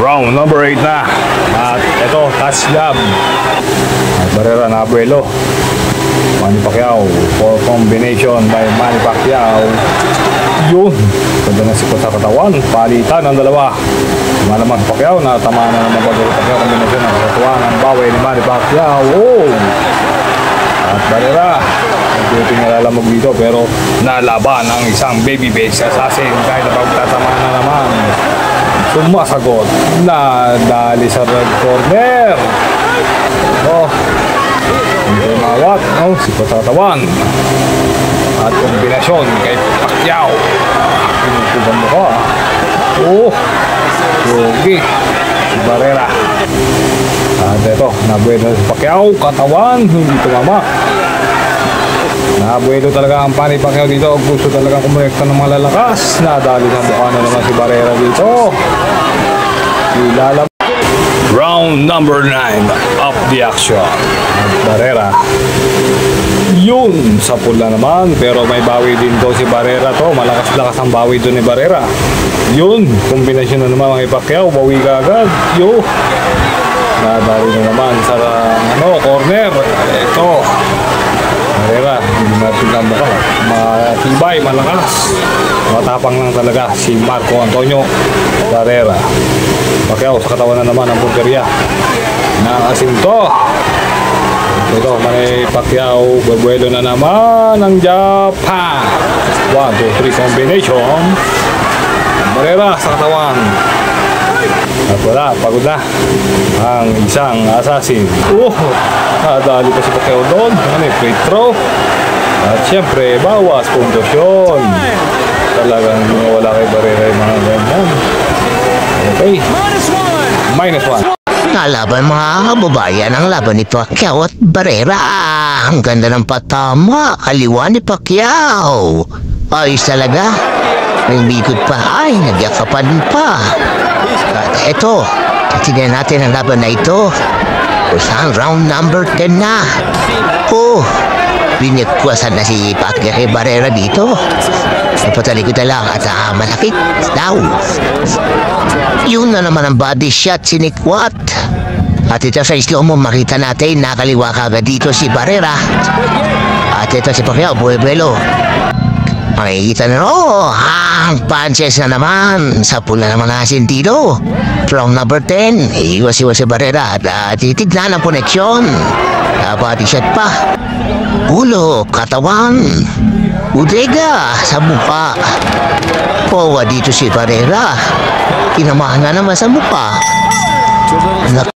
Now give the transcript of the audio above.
Round number 8 na. At ito, touch jab. At Barrera na abuelo. Manny Pacquiao for combination by Manny Pacquiao. Yun. Ganda na sikot sa katawan. Palitan ang dalawa. Malaman si Pacquiao na tama na naman bago Pacquiao. Kombinasyon ng katawan ng bawi ni Manny Pacquiao. Oh! At Barrera. Hindi nalalamog dito pero nalaban ang isang babyface assassin kahit na pagtatama na naman. Sumasagot na dali sa red corner. Oh, hindi mawat. Oh, sikot sa katawan. At kombinasyon kay Pacquiao. Pinutugan mo ka. Oh, yogi si Barrera. At ito, nabueno si Pacquiao. Katawan, hindi tumama. Nabuelo talaga ang Manny Pacquiao dito. Gusto talaga kumulekta ng mga lalakas. Nadali ng mukha na naman si Barrera dito. Ilalab. Round number 9 of the action. Barrera. Yun, sa pula naman. Pero may bawi din to si Barrera to. Malakas-lakas ang bawi doon ni Barrera. Yun, kombinasyon na naman kay Pacquiao. Bawi ka agad. Yo. Nadali na naman sa corner. Ito. Barrera, hindi natin lang mukha. Matibay, malakas. Matapang lang talaga si Marco Antonio Barrera. Pacquiao sa katawan na naman ang punteriya. Nakasinto. Ito, Manny Pacquiao. Babuelo na naman ang Japan. 1, 2, 3 combination. Barrera sa katawan. At wala, pagod na ang isang assassin. Nadali pa si Pacquiao doon. Free throw. At syempre, bawas pundosyon. Talagang wala kay Barrera yung mga ganyan. Okay. -1. Nalaban mga kababayan ang laban ni Pacquiao at Barrera. Ang ganda ng patama. Kaliwa ni Pacquiao. Ayos talaga. May bikod pa. Ay, nagyakapan pa. At eto, tignan natin ang laban na ito. Kusang round number 10 na. Binigwasan na si Pacquiao kay Barrera dito. Napatalikod na lang at malapit daw. Yun na naman ang body shot si Nick Watt. At ito sa slow mo makita natin nakaliwa kagad dito si Barrera. At ito si Pacquiao, buwelo. Makikita na ang punches na naman. Sa pula naman nasin dito. Round number 10. Iwas-iwas si Barrera at titignan ang koneksyon. Body shot pa. Ulo, katawan. Udega sa mukha. Dito si Barrera. Kinamahan na naman sa mukha.